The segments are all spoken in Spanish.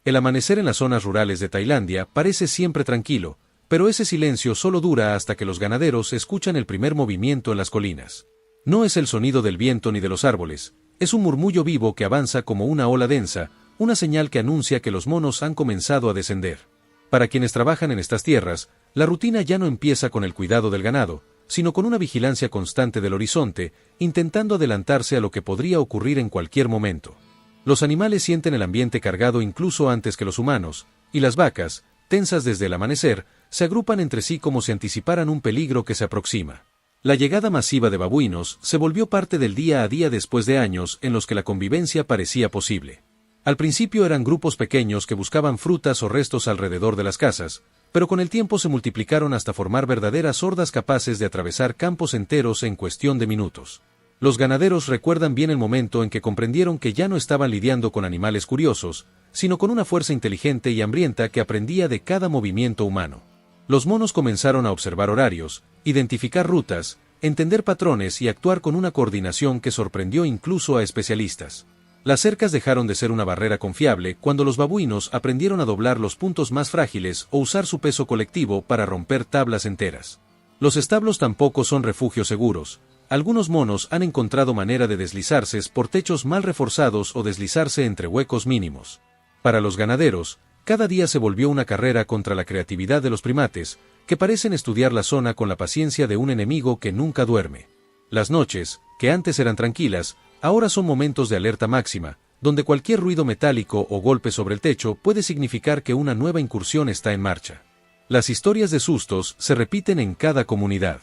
El amanecer en las zonas rurales de Tailandia parece siempre tranquilo, pero ese silencio solo dura hasta que los ganaderos escuchan el primer movimiento en las colinas. No es el sonido del viento ni de los árboles, es un murmullo vivo que avanza como una ola densa, una señal que anuncia que los monos han comenzado a descender. Para quienes trabajan en estas tierras, la rutina ya no empieza con el cuidado del ganado, sino con una vigilancia constante del horizonte, intentando adelantarse a lo que podría ocurrir en cualquier momento. Los animales sienten el ambiente cargado incluso antes que los humanos, y las vacas, tensas desde el amanecer, se agrupan entre sí como si anticiparan un peligro que se aproxima. La llegada masiva de babuinos se volvió parte del día a día después de años en los que la convivencia parecía posible. Al principio eran grupos pequeños que buscaban frutas o restos alrededor de las casas, pero con el tiempo se multiplicaron hasta formar verdaderas hordas capaces de atravesar campos enteros en cuestión de minutos. Los ganaderos recuerdan bien el momento en que comprendieron que ya no estaban lidiando con animales curiosos, sino con una fuerza inteligente y hambrienta que aprendía de cada movimiento humano. Los monos comenzaron a observar horarios, identificar rutas, entender patrones y actuar con una coordinación que sorprendió incluso a especialistas. Las cercas dejaron de ser una barrera confiable cuando los babuinos aprendieron a doblar los puntos más frágiles o usar su peso colectivo para romper tablas enteras. Los establos tampoco son refugios seguros. Algunos monos han encontrado manera de deslizarse por techos mal reforzados o deslizarse entre huecos mínimos. Para los ganaderos, cada día se volvió una carrera contra la creatividad de los primates, que parecen estudiar la zona con la paciencia de un enemigo que nunca duerme. Las noches, que antes eran tranquilas, ahora son momentos de alerta máxima, donde cualquier ruido metálico o golpe sobre el techo puede significar que una nueva incursión está en marcha. Las historias de sustos se repiten en cada comunidad.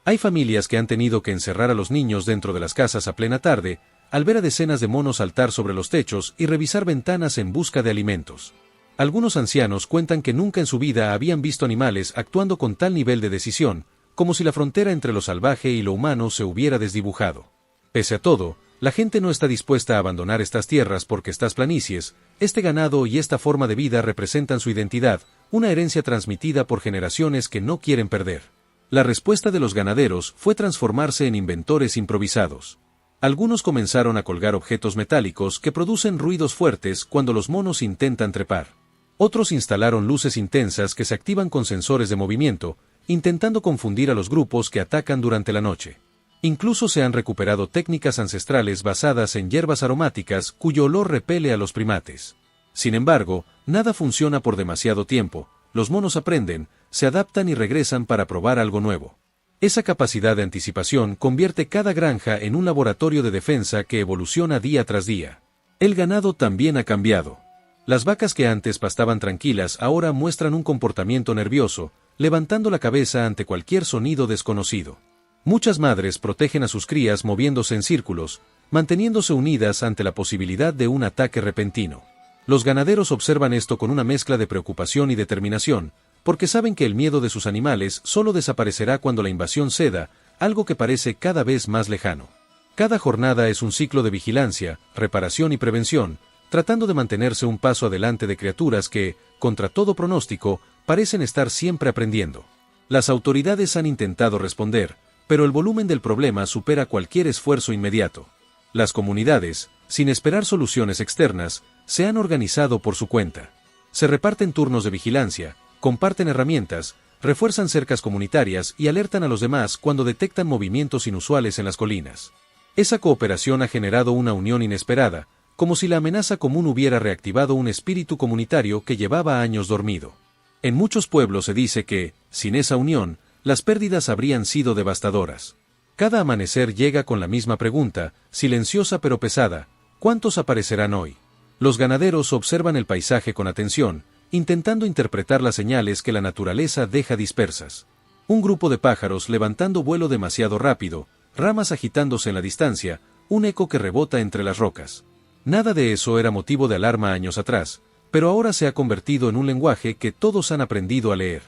Hay familias que han tenido que encerrar a los niños dentro de las casas a plena tarde, al ver a decenas de monos saltar sobre los techos y revisar ventanas en busca de alimentos. Algunos ancianos cuentan que nunca en su vida habían visto animales actuando con tal nivel de decisión, como si la frontera entre lo salvaje y lo humano se hubiera desdibujado. Pese a todo, la gente no está dispuesta a abandonar estas tierras porque estas planicies, este ganado y esta forma de vida representan su identidad, una herencia transmitida por generaciones que no quieren perder. La respuesta de los ganaderos fue transformarse en inventores improvisados. Algunos comenzaron a colgar objetos metálicos que producen ruidos fuertes cuando los monos intentan trepar. Otros instalaron luces intensas que se activan con sensores de movimiento, intentando confundir a los grupos que atacan durante la noche. Incluso se han recuperado técnicas ancestrales basadas en hierbas aromáticas cuyo olor repele a los primates. Sin embargo, nada funciona por demasiado tiempo. Los monos aprenden, se adaptan y regresan para probar algo nuevo. Esa capacidad de anticipación convierte cada granja en un laboratorio de defensa que evoluciona día tras día. El ganado también ha cambiado. Las vacas que antes pastaban tranquilas ahora muestran un comportamiento nervioso, levantando la cabeza ante cualquier sonido desconocido. Muchas madres protegen a sus crías moviéndose en círculos, manteniéndose unidas ante la posibilidad de un ataque repentino. Los ganaderos observan esto con una mezcla de preocupación y determinación, porque saben que el miedo de sus animales solo desaparecerá cuando la invasión ceda, algo que parece cada vez más lejano. Cada jornada es un ciclo de vigilancia, reparación y prevención, tratando de mantenerse un paso adelante de criaturas que, contra todo pronóstico, parecen estar siempre aprendiendo. Las autoridades han intentado responder, pero el volumen del problema supera cualquier esfuerzo inmediato. Las comunidades, sin esperar soluciones externas, se han organizado por su cuenta. Se reparten turnos de vigilancia, comparten herramientas, refuerzan cercas comunitarias y alertan a los demás cuando detectan movimientos inusuales en las colinas. Esa cooperación ha generado una unión inesperada, como si la amenaza común hubiera reactivado un espíritu comunitario que llevaba años dormido. En muchos pueblos se dice que, sin esa unión, las pérdidas habrían sido devastadoras. Cada amanecer llega con la misma pregunta, silenciosa pero pesada: ¿cuántos aparecerán hoy? Los ganaderos observan el paisaje con atención, intentando interpretar las señales que la naturaleza deja dispersas. Un grupo de pájaros levantando vuelo demasiado rápido, ramas agitándose en la distancia, un eco que rebota entre las rocas. Nada de eso era motivo de alarma años atrás, pero ahora se ha convertido en un lenguaje que todos han aprendido a leer.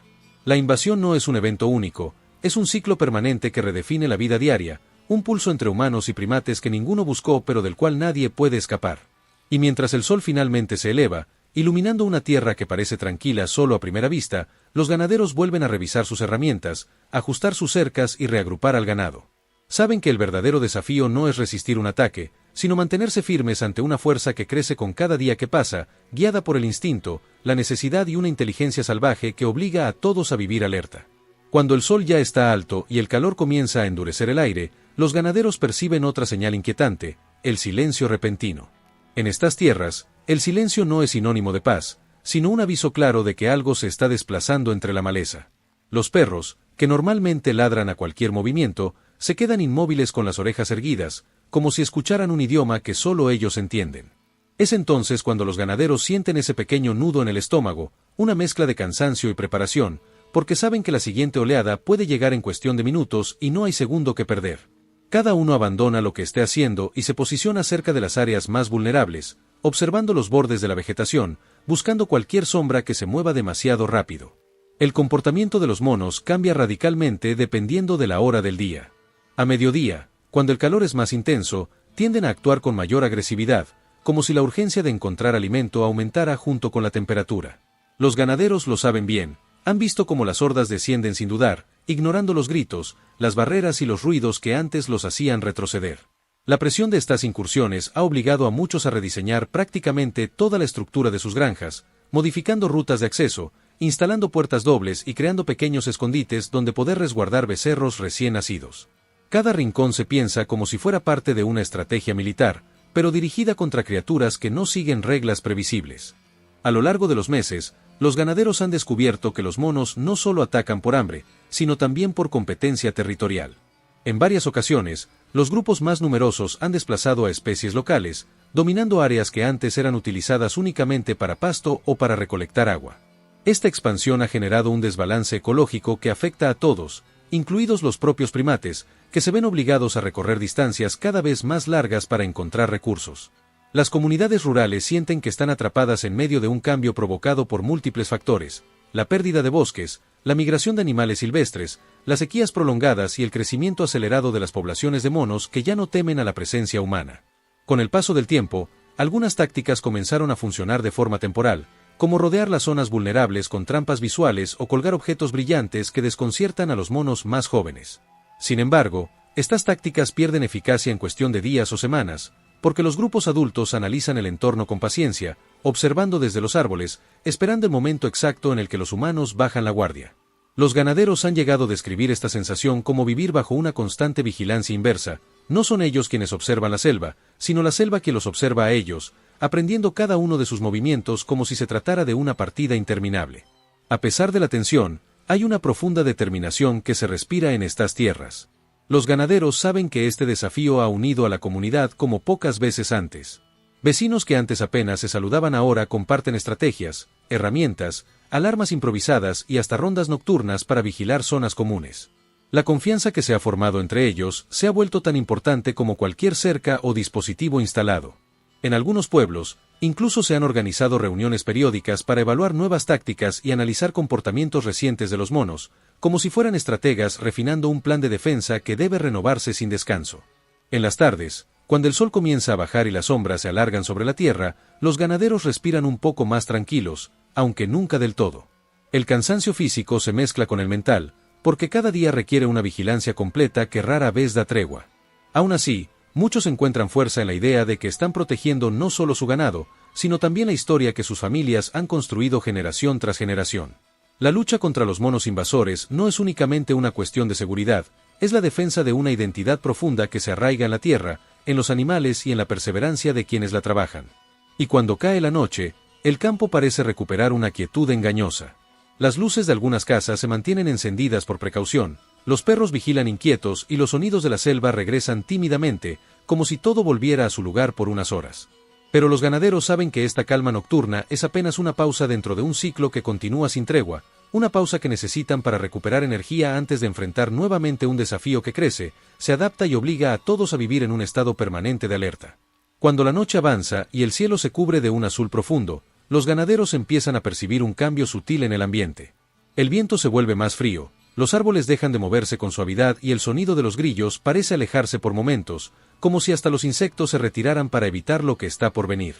La invasión no es un evento único, es un ciclo permanente que redefine la vida diaria, un pulso entre humanos y primates que ninguno buscó pero del cual nadie puede escapar. Y mientras el sol finalmente se eleva, iluminando una tierra que parece tranquila solo a primera vista, los ganaderos vuelven a revisar sus herramientas, ajustar sus cercas y reagrupar al ganado. Saben que el verdadero desafío no es resistir un ataque, sino mantenerse firmes ante una fuerza que crece con cada día que pasa, guiada por el instinto, la necesidad y una inteligencia salvaje que obliga a todos a vivir alerta. Cuando el sol ya está alto y el calor comienza a endurecer el aire, los ganaderos perciben otra señal inquietante: el silencio repentino. En estas tierras, el silencio no es sinónimo de paz, sino un aviso claro de que algo se está desplazando entre la maleza. Los perros, que normalmente ladran a cualquier movimiento, se quedan inmóviles con las orejas erguidas, como si escucharan un idioma que solo ellos entienden. Es entonces cuando los ganaderos sienten ese pequeño nudo en el estómago, una mezcla de cansancio y preparación, porque saben que la siguiente oleada puede llegar en cuestión de minutos y no hay segundo que perder. Cada uno abandona lo que esté haciendo y se posiciona cerca de las áreas más vulnerables, observando los bordes de la vegetación, buscando cualquier sombra que se mueva demasiado rápido. El comportamiento de los monos cambia radicalmente dependiendo de la hora del día. A mediodía, cuando el calor es más intenso, tienden a actuar con mayor agresividad, como si la urgencia de encontrar alimento aumentara junto con la temperatura. Los ganaderos lo saben bien, han visto cómo las hordas descienden sin dudar, ignorando los gritos, las barreras y los ruidos que antes los hacían retroceder. La presión de estas incursiones ha obligado a muchos a rediseñar prácticamente toda la estructura de sus granjas, modificando rutas de acceso, instalando puertas dobles y creando pequeños escondites donde poder resguardar becerros recién nacidos. Cada rincón se piensa como si fuera parte de una estrategia militar, pero dirigida contra criaturas que no siguen reglas previsibles. A lo largo de los meses, los ganaderos han descubierto que los monos no solo atacan por hambre, sino también por competencia territorial. En varias ocasiones, los grupos más numerosos han desplazado a especies locales, dominando áreas que antes eran utilizadas únicamente para pasto o para recolectar agua. Esta expansión ha generado un desbalance ecológico que afecta a todos, incluidos los propios primates, que se ven obligados a recorrer distancias cada vez más largas para encontrar recursos. Las comunidades rurales sienten que están atrapadas en medio de un cambio provocado por múltiples factores: la pérdida de bosques, la migración de animales silvestres, las sequías prolongadas y el crecimiento acelerado de las poblaciones de monos que ya no temen a la presencia humana. Con el paso del tiempo, algunas tácticas comenzaron a funcionar de forma temporal, como rodear las zonas vulnerables con trampas visuales o colgar objetos brillantes que desconciertan a los monos más jóvenes. Sin embargo, estas tácticas pierden eficacia en cuestión de días o semanas, porque los grupos adultos analizan el entorno con paciencia, observando desde los árboles, esperando el momento exacto en el que los humanos bajan la guardia. Los ganaderos han llegado a describir esta sensación como vivir bajo una constante vigilancia inversa. No son ellos quienes observan la selva, sino la selva que los observa a ellos, aprendiendo cada uno de sus movimientos como si se tratara de una partida interminable. A pesar de la tensión, hay una profunda determinación que se respira en estas tierras. Los ganaderos saben que este desafío ha unido a la comunidad como pocas veces antes. Vecinos que antes apenas se saludaban ahora comparten estrategias, herramientas, alarmas improvisadas y hasta rondas nocturnas para vigilar zonas comunes. La confianza que se ha formado entre ellos se ha vuelto tan importante como cualquier cerca o dispositivo instalado. En algunos pueblos, incluso se han organizado reuniones periódicas para evaluar nuevas tácticas y analizar comportamientos recientes de los monos, como si fueran estrategas refinando un plan de defensa que debe renovarse sin descanso. En las tardes, cuando el sol comienza a bajar y las sombras se alargan sobre la tierra, los ganaderos respiran un poco más tranquilos, aunque nunca del todo. El cansancio físico se mezcla con el mental, porque cada día requiere una vigilancia completa que rara vez da tregua. Aún así, muchos encuentran fuerza en la idea de que están protegiendo no solo su ganado, sino también la historia que sus familias han construido generación tras generación. La lucha contra los monos invasores no es únicamente una cuestión de seguridad, es la defensa de una identidad profunda que se arraiga en la tierra, en los animales y en la perseverancia de quienes la trabajan. Y cuando cae la noche, el campo parece recuperar una quietud engañosa. Las luces de algunas casas se mantienen encendidas por precaución, los perros vigilan inquietos y los sonidos de la selva regresan tímidamente, como si todo volviera a su lugar por unas horas. Pero los ganaderos saben que esta calma nocturna es apenas una pausa dentro de un ciclo que continúa sin tregua, una pausa que necesitan para recuperar energía antes de enfrentar nuevamente un desafío que crece, se adapta y obliga a todos a vivir en un estado permanente de alerta. Cuando la noche avanza y el cielo se cubre de un azul profundo, los ganaderos empiezan a percibir un cambio sutil en el ambiente. El viento se vuelve más frío, los árboles dejan de moverse con suavidad y el sonido de los grillos parece alejarse por momentos, como si hasta los insectos se retiraran para evitar lo que está por venir.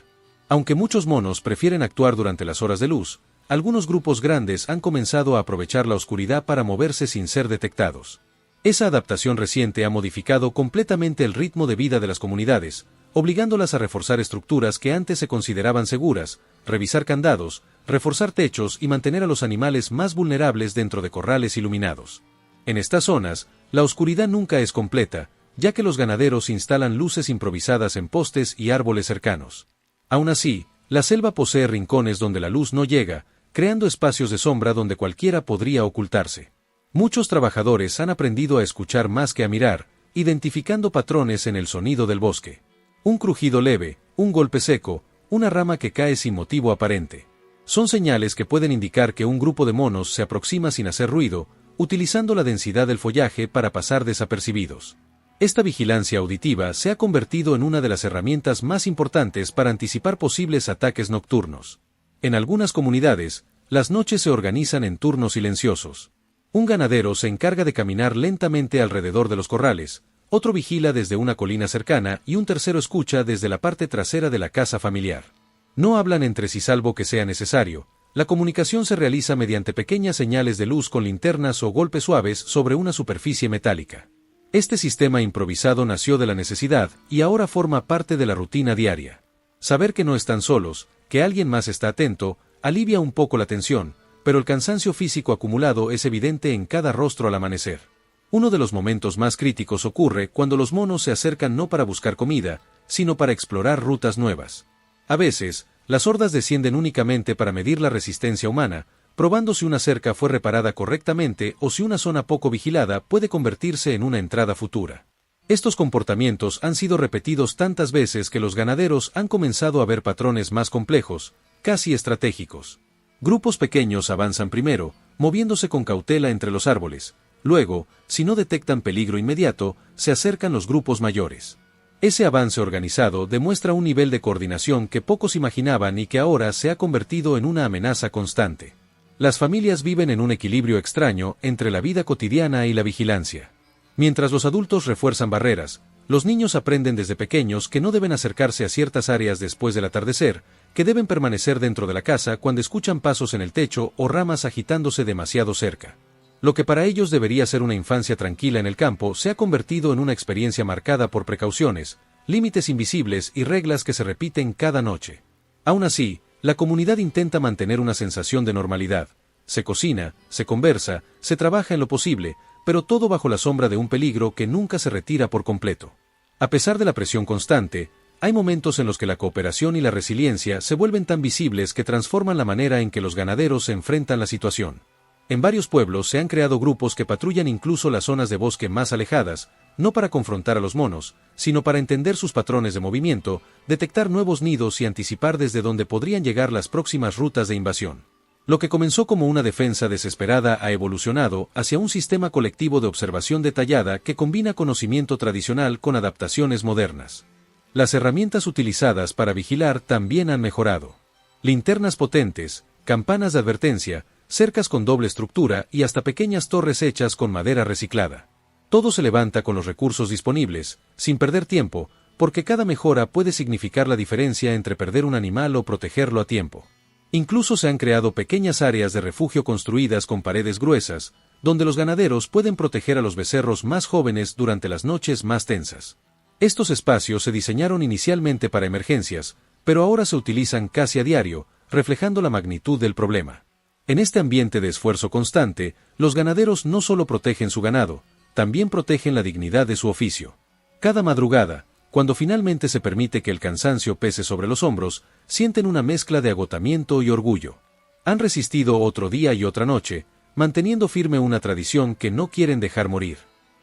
Aunque muchos monos prefieren actuar durante las horas de luz, algunos grupos grandes han comenzado a aprovechar la oscuridad para moverse sin ser detectados. Esa adaptación reciente ha modificado completamente el ritmo de vida de las comunidades, obligándolas a reforzar estructuras que antes se consideraban seguras, revisar candados, reforzar techos y mantener a los animales más vulnerables dentro de corrales iluminados. En estas zonas, la oscuridad nunca es completa, ya que los ganaderos instalan luces improvisadas en postes y árboles cercanos. Aún así, la selva posee rincones donde la luz no llega, creando espacios de sombra donde cualquiera podría ocultarse. Muchos trabajadores han aprendido a escuchar más que a mirar, identificando patrones en el sonido del bosque. Un crujido leve, un golpe seco, una rama que cae sin motivo aparente. Son señales que pueden indicar que un grupo de monos se aproxima sin hacer ruido, utilizando la densidad del follaje para pasar desapercibidos. Esta vigilancia auditiva se ha convertido en una de las herramientas más importantes para anticipar posibles ataques nocturnos. En algunas comunidades, las noches se organizan en turnos silenciosos. Un ganadero se encarga de caminar lentamente alrededor de los corrales, otro vigila desde una colina cercana y un tercero escucha desde la parte trasera de la casa familiar. No hablan entre sí salvo que sea necesario. La comunicación se realiza mediante pequeñas señales de luz con linternas o golpes suaves sobre una superficie metálica. Este sistema improvisado nació de la necesidad y ahora forma parte de la rutina diaria. Saber que no están solos, que alguien más está atento, alivia un poco la tensión, pero el cansancio físico acumulado es evidente en cada rostro al amanecer. Uno de los momentos más críticos ocurre cuando los monos se acercan no para buscar comida, sino para explorar rutas nuevas. A veces, las hordas descienden únicamente para medir la resistencia humana, probando si una cerca fue reparada correctamente o si una zona poco vigilada puede convertirse en una entrada futura. Estos comportamientos han sido repetidos tantas veces que los ganaderos han comenzado a ver patrones más complejos, casi estratégicos. Grupos pequeños avanzan primero, moviéndose con cautela entre los árboles. Luego, si no detectan peligro inmediato, se acercan los grupos mayores. Ese avance organizado demuestra un nivel de coordinación que pocos imaginaban y que ahora se ha convertido en una amenaza constante. Las familias viven en un equilibrio extraño entre la vida cotidiana y la vigilancia. Mientras los adultos refuerzan barreras, los niños aprenden desde pequeños que no deben acercarse a ciertas áreas después del atardecer, que deben permanecer dentro de la casa cuando escuchan pasos en el techo o ramas agitándose demasiado cerca. Lo que para ellos debería ser una infancia tranquila en el campo se ha convertido en una experiencia marcada por precauciones, límites invisibles y reglas que se repiten cada noche. Aún así, la comunidad intenta mantener una sensación de normalidad. Se cocina, se conversa, se trabaja en lo posible, pero todo bajo la sombra de un peligro que nunca se retira por completo. A pesar de la presión constante, hay momentos en los que la cooperación y la resiliencia se vuelven tan visibles que transforman la manera en que los ganaderos se enfrentan la situación. En varios pueblos se han creado grupos que patrullan incluso las zonas de bosque más alejadas, no para confrontar a los monos, sino para entender sus patrones de movimiento, detectar nuevos nidos y anticipar desde dónde podrían llegar las próximas rutas de invasión. Lo que comenzó como una defensa desesperada ha evolucionado hacia un sistema colectivo de observación detallada que combina conocimiento tradicional con adaptaciones modernas. Las herramientas utilizadas para vigilar también han mejorado. Linternas potentes, campanas de advertencia, cercas con doble estructura y hasta pequeñas torres hechas con madera reciclada. Todo se levanta con los recursos disponibles, sin perder tiempo, porque cada mejora puede significar la diferencia entre perder un animal o protegerlo a tiempo. Incluso se han creado pequeñas áreas de refugio construidas con paredes gruesas, donde los ganaderos pueden proteger a los becerros más jóvenes durante las noches más tensas. Estos espacios se diseñaron inicialmente para emergencias, pero ahora se utilizan casi a diario, reflejando la magnitud del problema. En este ambiente de esfuerzo constante, los ganaderos no solo protegen su ganado, también protegen la dignidad de su oficio. Cada madrugada, cuando finalmente se permite que el cansancio pese sobre los hombros, sienten una mezcla de agotamiento y orgullo. Han resistido otro día y otra noche, manteniendo firme una tradición que no quieren dejar morir.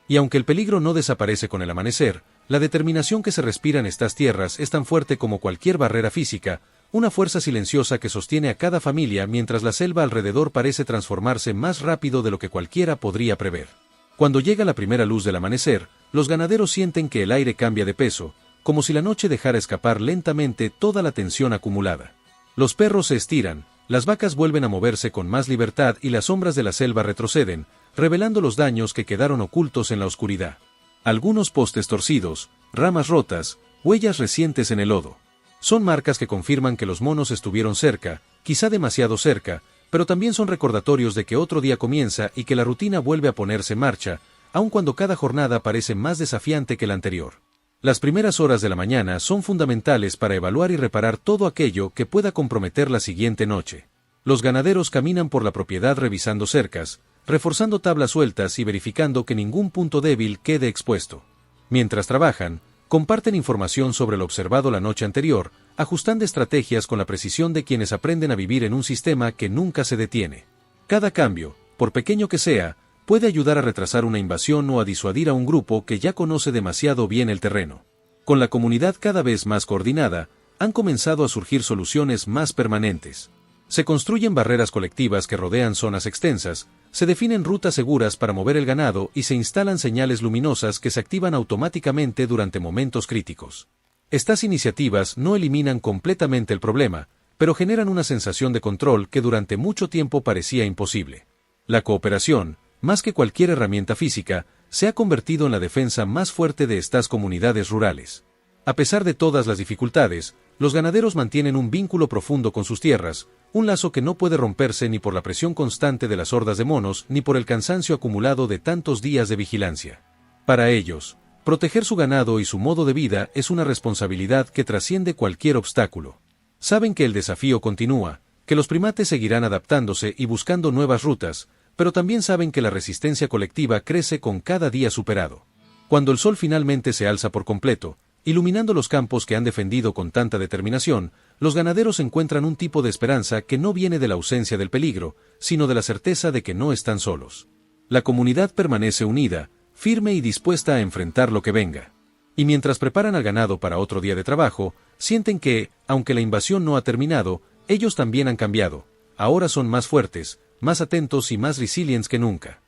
Y aunque el peligro no desaparece con el amanecer, la determinación que se respira en estas tierras es tan fuerte como cualquier barrera física, una fuerza silenciosa que sostiene a cada familia mientras la selva alrededor parece transformarse más rápido de lo que cualquiera podría prever. Cuando llega la primera luz del amanecer, los ganaderos sienten que el aire cambia de peso, como si la noche dejara escapar lentamente toda la tensión acumulada. Los perros se estiran, las vacas vuelven a moverse con más libertad y las sombras de la selva retroceden, revelando los daños que quedaron ocultos en la oscuridad. Algunos postes torcidos, ramas rotas, huellas recientes en el lodo. Son marcas que confirman que los monos estuvieron cerca, quizá demasiado cerca, pero también son recordatorios de que otro día comienza y que la rutina vuelve a ponerse en marcha, aun cuando cada jornada parece más desafiante que la anterior. Las primeras horas de la mañana son fundamentales para evaluar y reparar todo aquello que pueda comprometer la siguiente noche. Los ganaderos caminan por la propiedad revisando cercas, reforzando tablas sueltas y verificando que ningún punto débil quede expuesto. Mientras trabajan, comparten información sobre lo observado la noche anterior, ajustando estrategias con la precisión de quienes aprenden a vivir en un sistema que nunca se detiene. Cada cambio, por pequeño que sea, puede ayudar a retrasar una invasión o a disuadir a un grupo que ya conoce demasiado bien el terreno. Con la comunidad cada vez más coordinada, han comenzado a surgir soluciones más permanentes. Se construyen barreras colectivas que rodean zonas extensas, se definen rutas seguras para mover el ganado y se instalan señales luminosas que se activan automáticamente durante momentos críticos. Estas iniciativas no eliminan completamente el problema, pero generan una sensación de control que durante mucho tiempo parecía imposible. La cooperación, más que cualquier herramienta física, se ha convertido en la defensa más fuerte de estas comunidades rurales. A pesar de todas las dificultades, los ganaderos mantienen un vínculo profundo con sus tierras, un lazo que no puede romperse ni por la presión constante de las hordas de monos ni por el cansancio acumulado de tantos días de vigilancia. Para ellos, proteger su ganado y su modo de vida es una responsabilidad que trasciende cualquier obstáculo. Saben que el desafío continúa, que los primates seguirán adaptándose y buscando nuevas rutas, pero también saben que la resistencia colectiva crece con cada día superado. Cuando el sol finalmente se alza por completo, iluminando los campos que han defendido con tanta determinación, los ganaderos encuentran un tipo de esperanza que no viene de la ausencia del peligro, sino de la certeza de que no están solos. La comunidad permanece unida, firme y dispuesta a enfrentar lo que venga. Y mientras preparan al ganado para otro día de trabajo, sienten que, aunque la invasión no ha terminado, ellos también han cambiado. Ahora son más fuertes, más atentos y más resilientes que nunca.